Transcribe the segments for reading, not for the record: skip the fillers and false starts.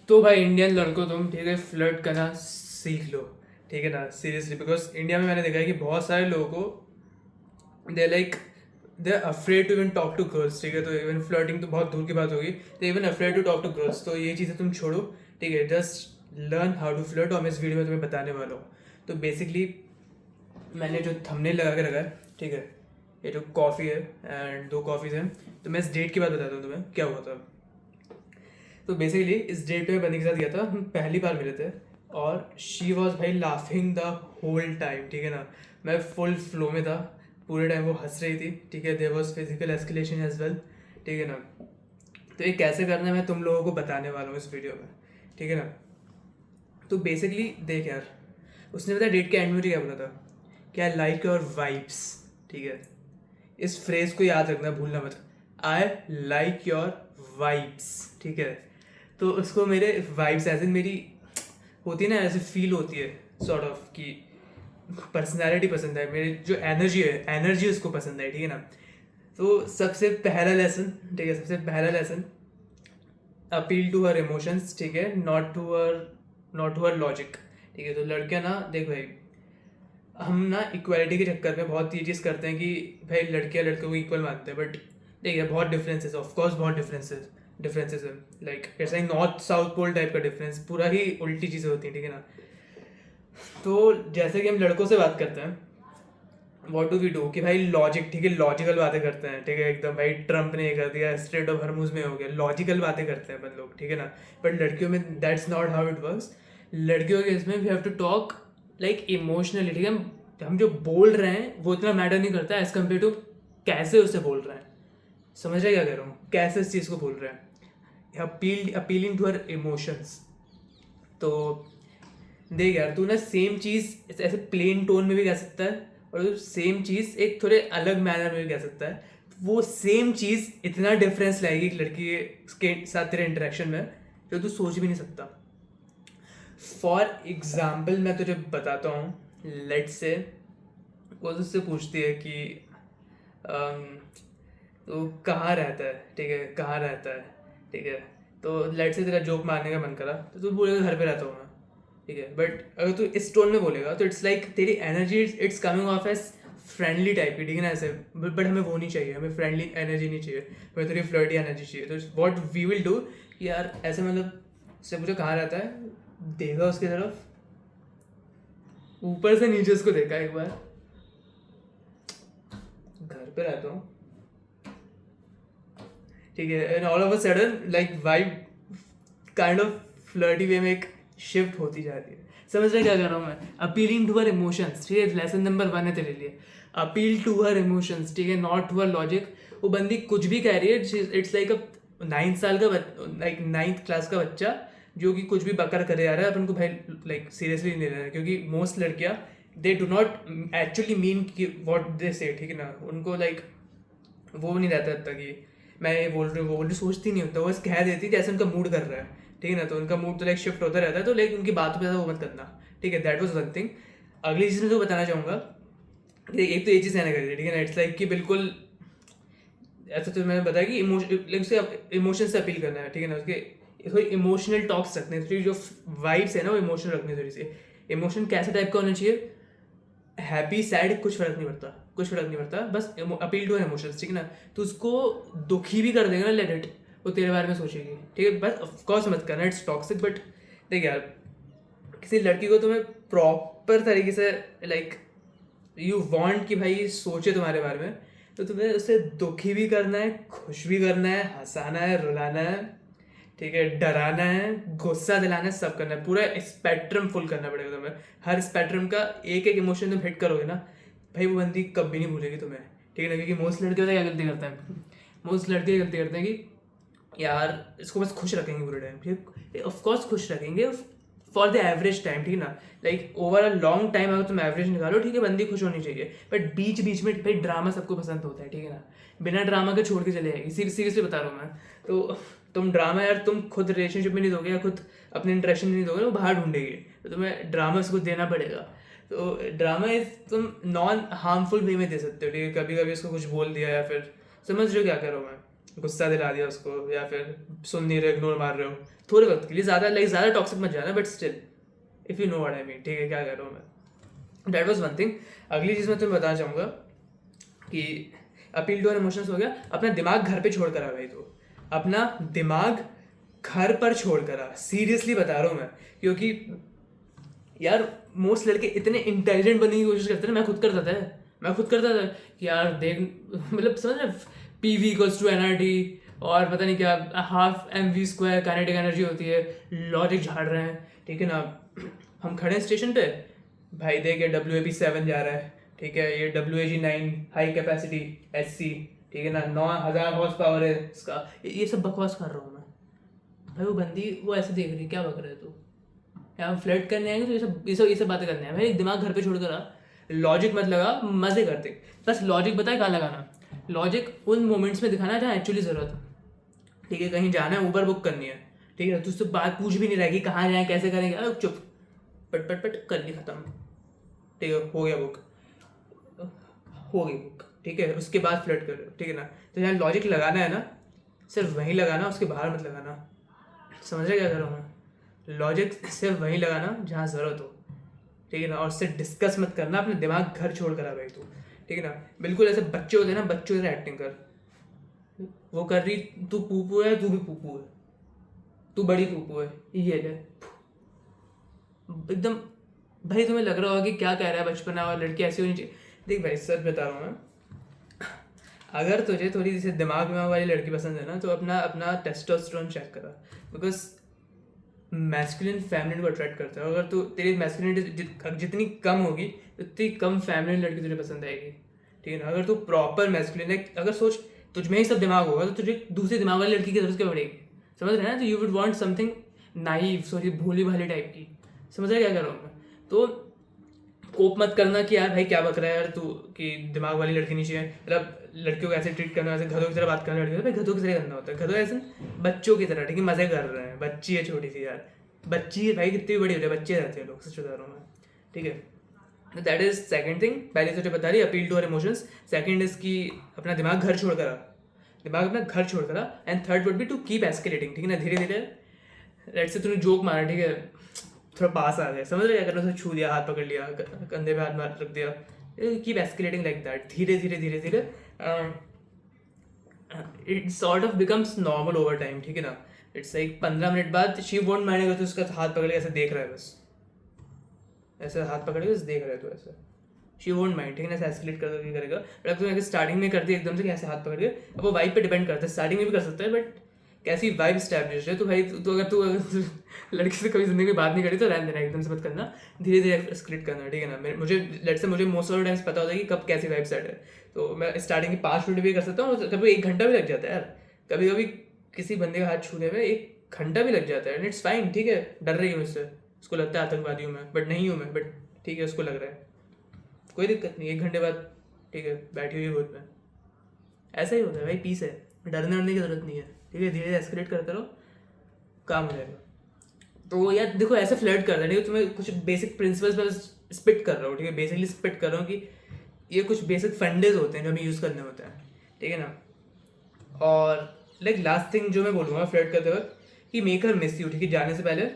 तो भाई इंडियन लड़कों तुम ठीक है फ्लर्ट करना सीख लो, ठीक है ना, सीरियसली। बिकॉज इंडिया में मैंने देखा है कि बहुत सारे लोगों को they like they afraid to even talk to girls, ठीक है। तो इवन फ्लर्टिंग तो बहुत दूर की बात होगी, they even afraid to talk to girls. तो ये चीज़ें तुम छोड़ो, ठीक है। Just learn how to flirt, और मैं इस वीडियो में तुम्हें बताने वाला हूँ। तो बेसिकली मैंने जो थंबनेल लगा के रखा है, ठीक है, ये जो कॉफ़ी है एंड दो कॉफ़ीज़ हैं। तो मैं इस डेट की बात बताता हूँ तुम्हें क्या हुआ था। तो बेसिकली इस डेट पे मैं बंदी के साथ गया था, हम पहली बार मिले थे। और शी वॉज भाई लाफिंग द होल टाइम, ठीक है ना। मैं फुल फ्लो में था, पूरे टाइम वो हंस रही थी, ठीक है। There was physical escalation as well, ठीक है ना। तो ये कैसे करना है मैं तुम लोगों को बताने वाला हूँ इस वीडियो में, ठीक है ना। तो बेसिकली देख यार, उसने पता डेट के एंड में मुझे क्या बोला था, क्या लाइक योर वाइब्स, ठीक है। इस फ्रेज को याद रखना, भूलना मत। आई लाइक योर वाइब्स, ठीक है। तो उसको मेरे वाइब्स ऐसे मेरी होती है ना, ऐसे फील होती है सॉर्ट ऑफ कि पर्सनालिटी पसंद है, मेरी जो एनर्जी है, एनर्जी उसको पसंद है, ठीक है ना। तो सबसे पहला लेसन, ठीक है, सबसे पहला lesson, appeal to her emotions, ठीक है, नॉट टू हर लॉजिक, ठीक है। तो लड़कियां ना, देख भाई, हम ना इक्वालिटी के चक्कर में बहुत ये चीज़ करते हैं कि भाई लड़कियां लड़कों को इक्वल मानते हैं। बट देखिए बहुत डिफरेंसेस, ऑफकोर्स बहुत डिफरेंसेस है। लाइक ऐसा ही नॉर्थ साउथ पोल टाइप का डिफरेंस, पूरा ही उल्टी चीज़ें होती हैं, ठीक है ना। तो जैसे कि हम लड़कों से बात करते हैं, व्हाट डू वी डू कि भाई लॉजिक, ठीक है, लॉजिकल बातें करते हैं, ठीक है, एकदम भाई ट्रम्प ने ये कर दिया, स्ट्रेट ऑफ हरमुज में हो गया, लॉजिकल बातें करते हैं अपन लोग, ठीक है ना। बट लड़कियों में that's not how it works. लड़कियों के इसमें we have to talk like emotionally, ठीक है। हम जो बोल रहे हैं वो इतना मैटर नहीं करता एज कम्पेयर टू कैसे उसे बोल रहे हैं। समझ रहे क्या कह रहा हूँ, कैसे इस चीज़ को बोल रहे हैं, अपीलिंग टू हर इमोशंस। तो देख यार, तू ना सेम चीज़ ऐसे प्लेन टोन में भी कह सकता है, और सेम चीज़ एक थोड़े अलग मैनर में भी कह सकता है। वो सेम चीज़ इतना डिफरेंस लाएगी एक लड़की के साथ तेरे इंटरेक्शन में, जो तू सोच भी नहीं सकता। फॉर एग्जाम्पल मैं तुझे बताता हूँ, लेट से वो तुझसे पूछती है कि अम, तो कहाँ रहता है, ठीक है, कहाँ रहता है, ठीक है। तो लेट से तेरा जोक मारने का मन करा, तो तू बोलेगा घर पे रहता हूँ मैं, ठीक है। बट अगर तू इस टोन में बोलेगा तो इट्स लाइक तेरी energy it's coming off as friendly type की, ठीक है ना, ऐसे। बट हमें वो नहीं चाहिए, हमें फ्रेंडली एनर्जी नहीं चाहिए, हमें थोड़ी फ्लर्टी एनर्जी चाहिए। तो वॉट वी विल डू कि यार ऐसे, मतलब से मुझे कहाँ रहता है, देखा उसकी तरफ, ऊपर से नीचे उसको देखा एक बार, घर पे रहता हूँ, ठीक है। And all of a sudden like vibe kind of flirty way में एक शिफ्ट होती जाती है। समझ रहे क्या कर रहा हूँ मैं, अपीलिंग टू हर इमोशंस, ठीक है। लेसन नंबर 1 है तेरे लिए, अपील टू हर इमोशंस, ठीक है, नॉट टू हर लॉजिक। वो बंदी कुछ भी कह रही है, इट्स लाइक अ 9 साल का, लाइक 9th क्लास का बच्चा जो कि कुछ भी बकर करे जा रहा है, अपन को भाई लाइक सीरियसली नहीं ले रहा है। क्योंकि मोस्ट लड़कियाँ they do not actually mean what they से, ठीक है ना। उनको लाइक वो नहीं रहता इतना कि मैं ये बोल रही हूँ वो बोल रही, सोचती नहीं होता, वो बस कह देती जैसे उनका मूड कर रहा है, ठीक है ना। तो उनका मूड तो लाइक शिफ्ट होता रहता है, तो लाइक उनकी बातों पे ज़्यादा वो मत करना, ठीक है। That was one thing. अगली चीज़ मैं तो बताना चाहूँगा, एक तो ये चीज़ कहना करिए, ठीक है ना। इट्स लाइक कि बिल्कुल ऐसा, तो मैंने बताया कि इमोशन से अपील करना है, ठीक है ना। उसके थोड़ी इमोशनल टॉक्स रखने हैं, थोड़ी जो वाइब्स है ना वो इमोशनल रखनी है थोड़ी सी। इमोशन कैसे टाइप का होना चाहिए, हैप्पी सैड कुछ फर्क नहीं पड़ता, कुछ फर्क नहीं पड़ता, बस अपील टू इमोशंस, ठीक है ना। तो उसको दुखी भी कर देगा ना, लेट इट, वो तेरे बारे में सोचेगी, ठीक है। बस ऑफकोर्स मत करना, इट्स टॉक्सिक। बट देख यार, किसी लड़की को तुम्हें प्रॉपर तरीके से लाइक यू वांट कि भाई सोचे तुम्हारे बारे में, तो तुम्हें उससे दुखी भी करना है, खुश भी करना है, हंसाना है, रुलाना है, ठीक है, डराना है, गुस्सा दिलाना है, सब करना है। पूरा स्पेक्ट्रम फुल करना पड़ेगा तुम्हें। हर स्पेक्ट्रम का एक एक इमोशन तुम हिट करोगे ना, भाई वो बंदी कभी नहीं भूलेगी तुम्हें, ठीक है ना। क्योंकि मोस्ट लड़के क्या गलती करते हैं, मोस्ट लड़के गलती करते हैं कि यार इसको बस खुश रखेंगे पूरे टाइम, ठीक है। ऑफकोर्स खुश रखेंगे फॉर द एवरेज टाइम, ठीक है ना। Like over a long time अगर तुम एवरेज निकालो, ठीक है, बंदी खुश होनी चाहिए। बट बीच बीच में भाई ड्रामा सबको पसंद होता है, ठीक है ना। बिना ड्रामा के छोड़ के चले जाएगी, सीरियसली बता रहा हूँ मैं। तो तुम ड्रामा यार तुम खुद रिलेशनशिप में नहीं दोगे, या खुद अपने इंटरेक्शन में नहीं दोगे, वो बाहर ढूंढेगी। तो तुम्हें ड्रामा उसको देना पड़ेगा। तो ड्रामा इज तुम नॉन हार्मफुल वे में दे सकते हो, ठीक है। कभी कभी उसको कुछ बोल दिया, या फिर समझ रहे हो क्या कर रहा हूँ मैं। गुस्सा दिला दिया उसको, या फिर सुन नहीं रहे, इग्नोर मार रहे हो थोड़े वक्त के लिए, ज़्यादा टॉक्सिक मत जाना, but still if you know what I mean, ठीक है क्या कर रहा हूँ मैं। That was one thing. अगली चीज़ मैं तुम्हें बताना चाहूँगा कि अपील टू आवर इमोशंस हो गया, अपना दिमाग घर पे छोड़ कर आ भाई, तो अपना दिमाग घर पर छोड़ कर आ, सीरियसली बता रहा हूँ मैं, क्योंकि यार मोस्ट लड़के इतने इंटेलिजेंट बनने की कोशिश करते हैं, मैं खुद करता था कि यार देख, मतलब समझ रहे, PV = NRT और पता नहीं क्या, ½ mv² काइनेटिक एनर्जी होती है, लॉजिक झाड़ रहे हैं, ठीक है ना। हम खड़े हैं स्टेशन पे, भाई देख ये WAP7 जा रहा है, ठीक है, ये WAG9 हाई कैपेसिटी HC, ठीक है ना, 9000 हॉर्स पावर है इसका, ये सब बकवास कर रहा हूँ मैं। भाई वो बंदी वो ऐसे देख रही, क्या बक रहे तू, यहाँ फ्लर्ट करने आएंगे तो ये सब बातें करने हैं भाई, दिमाग घर पे छोड़ कर आ, लॉजिक मत लगा, मजे करते, बस लॉजिक बताए कहाँ लगाना, लॉजिक उन मोमेंट्स में दिखाना है जहाँ एक्चुअली ज़रूरत है, ठीक है, कहीं जाना है, ऊबर बुक करनी है, ठीक है, तुझसे बात पूछ भी नहीं रहेगी कहाँ जाए कैसे करेंगे, अरे चुप, पट पट पट कर ली, खत्म, ठीक है, हो गया बुक, हो गई बुक, ठीक है, उसके बाद फ्लर्ट कर रहे हो, ठीक है ना। तो यहाँ लॉजिक लगाना है ना, सिर्फ वहीं लगाना, उसके बाहर मत लगाना, समझ रहे क्या कर रहा हूँ मैं, लॉजिक सिर्फ वहीं लगाना जहाँ ज़रूरत हो, ठीक है ना, और उससे डिस्कस मत करना, अपने दिमाग घर छोड़ कर आ भाई तू, ठीक है ना। बिल्कुल ऐसे बच्चे होते हैं ना, बच्चों से एक्टिंग कर, वो कर रही, तू पूपू है, तू भी पूपू है, तू बड़ी पूपू है, ये ले एकदम, भाई तुम्हें लग रहा होगा कि क्या कह रहा है बचपना और लड़की ऐसी होनी चाहिए। देख भाई सच बता रहा हूँ मैं, अगर तुझे थोड़ी जैसे दिमाग में वाली लड़की पसंद है ना, तो अपना अपना टेस्टोस्टेरोन चेक करा, बिकॉज मैस्कुलिन फेमिनिन को अट्रैक्ट करता है, अगर तू तेरी मैस्कुलिनिटी जितनी कम होगी उतनी कम फेमिनिन लड़की तुझे पसंद आएगी, ठीक है ना। अगर तू प्रॉपर मैस्कुलिन है, अगर सोच तुझ में ही सब दिमाग होगा तो तुझे दूसरी दिमाग वाली लड़की की जरूरत क्या पड़ेगी, समझ रहे हैं ना। तो you would want something naive, sorry भोली भाली टाइप की, समझ रहे क्या कर रहा हूँ मैं। तो कोप मत करना कि यार भाई क्या बक रहा है यार तू, कि दिमाग वाली लड़की नहीं चाहिए, मतलब लड़कियों को ऐसे ट्रीट करना, ऐसे गधों की तरह बात करना, लड़कियों भाई गधों की तरह करना होता है, गधों ऐसे बच्चों की तरह, ठीक है, मजे कर रहे हैं, बच्ची है छोटी सी यार, बच्ची है भाई, कितनी बड़ी हो रही है, बच्चे रहते हैं लोग, सच बता रहा हूँ मैं, ठीक है। दैट इज सेकंड थिंग, पहले तुझे बता रही appeal to our emotions, second is कि अपना दिमाग घर छोड़ कर आ, दिमाग अपना घर छोड़ कर आ, and third would be to keep escalating, ठीक है ना, धीरे धीरे, लेट्स से तूने जोक मारा, ठीक है, थोड़ा पास आ गया, समझ रहे क्या करना, उसे छू दिया, हाथ पकड़ लिया, कंधे पे हाथ मार रख दिया, कीप एस्केलेटिंग लाइक दैट, धीरे धीरे धीरे धीरे, it sort of becomes normal over time, ठीक है ना। इट्स लाइक 15 मिनट बाद शी वोंट माइंड, अगर तो उसका हाथ पकड़ के ऐसे देख रहा है, बस ऐसे हाथ पकड़ के बस देख रहा है तो ऐसे, शी वोंट माइंड, ठीक है ना, ऐसे एस्केलेट कर करेगा। बट अगर तुम स्टार्टिंग में कर दिया एकदम से ऐसे हाथ पकड़ के, अब वो वाइब पे डिपेंड करता है, स्टार्टिंग में भी कर सकता है, बट कैसी वाइब स्टैब्लिश है तो भाई, तो अगर तू लड़की से कभी जिंदगी में बात नहीं करी तो रहने देना, एकदम से मत करना, धीरे धीरे एस्केलेट करना, ठीक है ना। मुझे मोस्ट ऑफ द टाइम्स पता होता है कि कब कैसी वाइब सेट है, तो मैं स्टार्टिंग के 5 मिनट भी कर सकता हूँ, कभी 1 घंटा भी लग जाता है यार, कभी कभी किसी बंदे का हाथ छूने में 1 घंटा भी लग जाता है, एंड इट्स फाइन, ठीक है। डर रही हूँ उससे, उसको लगता है आतंकवादी हूँ मैं, बट नहीं हूँ मैं, बट ठीक है, उसको लग रहा है, कोई दिक्कत नहीं, 1 घंटे बाद ठीक है बैठी हुई गोद में, ऐसा ही होता है भाई, पीस है, डरने वरने की जरूरत नहीं है, ठीक है, धीरे धीरे एस्केलेट करते रहो, काम हो जाएगा। तो यार देखो ऐसे फ्लर्ट कर रहे हैं, ठीक है, तुम्हें कुछ बेसिक प्रिंसिपल्स मैं स्पिट कर रहा हूँ, ठीक है, बेसिकली स्पिट कर रहा हूँ कि ये कुछ बेसिक फंडेज होते हैं जो हमें यूज़ करने होते हैं, ठीक है ना। और लाइक लास्ट थिंग जो मैं बोलूँगा फ्लर्ट करते वक्त, कि मेक हर मिस यू, ठीक है, जाने से पहले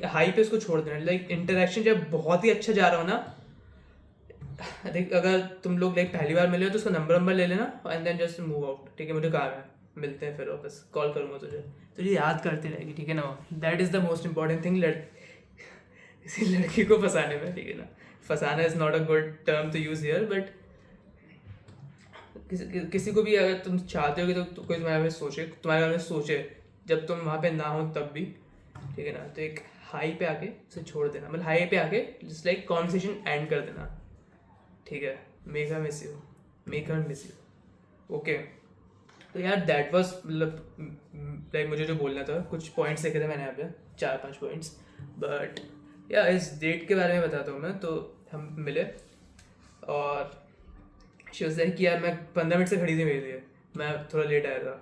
हाई पे उसको छोड़ देना, लाइक इंटरेक्शन जब बहुत ही अच्छा जा रहा हो ना, देख अगर तुम लोग लाइक पहली बार मिले हो तो उसका नंबर ले लेना, and then just move out, ठीक है, मुझे काम है, मिलते हैं फिर वापस, कॉल करूँगा तुझे याद करती रहेगी, ठीक है ना। That is the most important thing किसी लड़की को फंसाने में, ठीक है ना। फंसाना is not a good term to use here, but किसी को भी अगर तुम चाहते हो कि तो कोई तुम्हारे बारे में सोचे जब तुम वहाँ पे ना हो तब भी, ठीक है ना, तो एक हाई पे आके उसे छोड़ देना, मतलब हाई पे आके जस्ट लाइक कॉन्वर्सेशन एंड कर देना, ठीक है, make her miss you, okay. तो यार दैट वाज, मतलब लाइक मुझे जो बोलना था, कुछ पॉइंट्स लिखे थे मैंने यहाँ पे 4-5 पॉइंट्स, बट या इस डेट के बारे में बताता हूँ मैं। तो हम मिले और शी वाज लाइक कि यार मैं 15 मिनट से खड़ी थी मेरे लिए, मैं थोड़ा लेट आया था,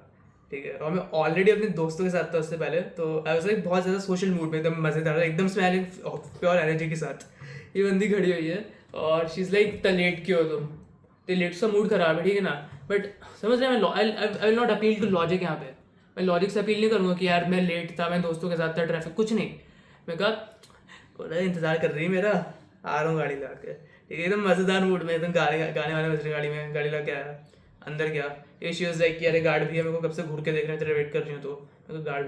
ठीक है, और मैं ऑलरेडी अपने दोस्तों के साथ था उससे पहले, तो आई वाज लाइक बहुत ज़्यादा सोशल मूड में, एकदम मज़ेदार, एकदम से प्योर एनर्जी के साथ ये बंदी खड़ी हुई है, और शी इज़ लाइक इतना लेट क्यों हो तुम, तो लेट सा मूड खराब है, ठीक है ना। बट समझ रहे हैं, I will not appeal to logic यहाँ पे। मैं लॉजिक से अपील नहीं करूँगा कि यार मैं लेट था, मैं दोस्तों के साथ था, ट्रैफिक, कुछ नहीं। मैं कहा बोला इंतजार कर रही है मेरा, आ रहा हूँ गाड़ी ला के, ठीक है, एकदम मज़ेदार मूड में, एकदम गाने वाले बज रहे गाड़ी में, गाड़ी ला के आया अंदर गया। ये शी वाज लाइक कि अरे गार्ड भैया मेरे को कब से घूर के देख रहे हैं, तेरे वेट कर रही हूँ। तो मैं गार्ड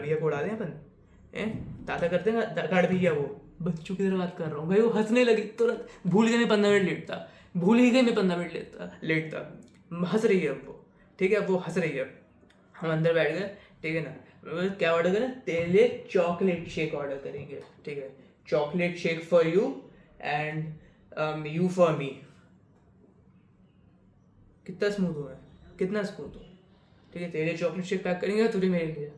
भैया को उड़ा दें अपन, ताता करते हैं गार्ड भैया, वो बच्चों की तरह बात कर रहा हूँ भाई। वो हंसने लगी तुरंत, भूल गई मैं 15 मिनट लेट था, भूल ही गई मैं 15 मिनट लेट था। हंस रही है अब वो, ठीक है, अब वो हंस रही है। हम अंदर बैठ गए, ठीक है ना, क्या ऑर्डर करें, तेरे लिए चॉकलेट शेक ऑर्डर करेंगे, ठीक है, chocolate shake for you and you for me. कितना स्मूथ हुआ है, कितना स्मूथ हो, ठीक है, तेरे लिए चॉकलेट शेक पैक करेंगे, तुझे मेरे लिए,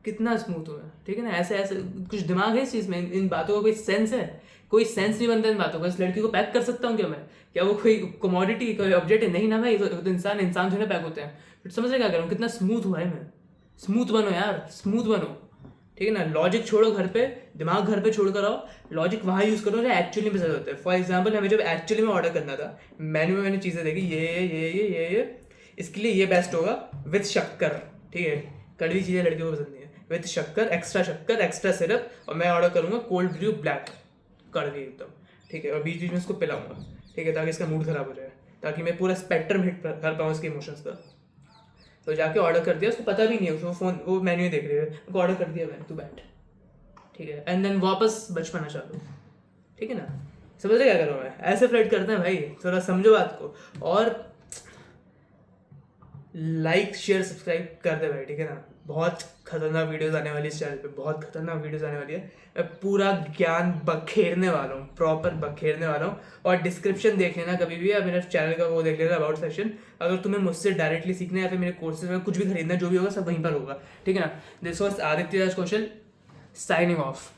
कितना स्मूथ हुआ है, ठीक है ना। ऐसे ऐसे कुछ दिमाग है इस चीज़ में, इन बातों का कोई सेंस है? कोई सेंस नहीं बनता इन बातों का। इस लड़की को पैक कर सकता हूँ क्या मैं? क्या वो कोई कमोडिटी, कोई ऑब्जेक्ट है? नहीं ना भाई, तो इंसान जो है पैक होते हैं। फिर समझ रहे क्या कर रहा हूँ, कितना स्मूथ हुआ है मैं। स्मूथ बनो यार, स्मूथ बनो, ठीक है ना। लॉजिक छोड़ो घर पे, दिमाग घर पे छोड़ कर आओ, लॉजिक वहाँ यूज़ करो जो एक्चुअली में ज़रूरत है। फॉर एग्जाम्पल हमें जब एक्चुअली में ऑर्डर करना था, मेन्यू में मैंने चीज़ें देखी, ये इसके लिए ये बेस्ट होगा विथ शक्कर, ठीक है, कड़वी चीज़ें लड़कियों को पसंद नहीं है, विथ शक्कर, एक्स्ट्रा सिरप, और मैं ऑर्डर करूँगा कोल्ड ब्रू ब्लैक, कड़वी एकदम, ठीक है, और बीच बीच में इसको पिलाऊंगा, ठीक है, ताकि इसका मूड खराब हो जाए, ताकि मैं पूरा स्पेक्ट्रम हिट कर पाऊँ इसके इमोशंस का। तो जाके ऑर्डर कर दिया, उसको पता भी नहीं है, उसको वो मेन्यू देख रही है, उनको ऑर्डर कर दिया मैंने, तू बैठ, ठीक है, एंड देन वापस बचपना चालू, ठीक है ना। समझ रहे क्या कर रहा हूँ मैं? ऐसे फ्लर्ट करते हैं भाई, थोड़ा समझो बात को। और लाइक शेयर सब्सक्राइब कर दे भाई, ठीक है ना। बहुत खतरनाक वीडियोस आने वाली इस चैनल पे, बहुत खतरनाक वीडियोस आने वाली है। मैं पूरा ज्ञान बखेरने वाला हूँ, प्रॉपर बखेरने वाला हूँ। और डिस्क्रिप्शन देख लेना कभी भी, या मेरे चैनल का वो देख लेना, अबाउट सेक्शन। अगर तुम्हें मुझसे डायरेक्टली सीखना है या फिर मेरे कोर्सेज में कुछ भी खरीदना, जो भी होगा सब वहीं पर होगा, ठीक है ना। This was Aditya Raj Kaushal, signing off.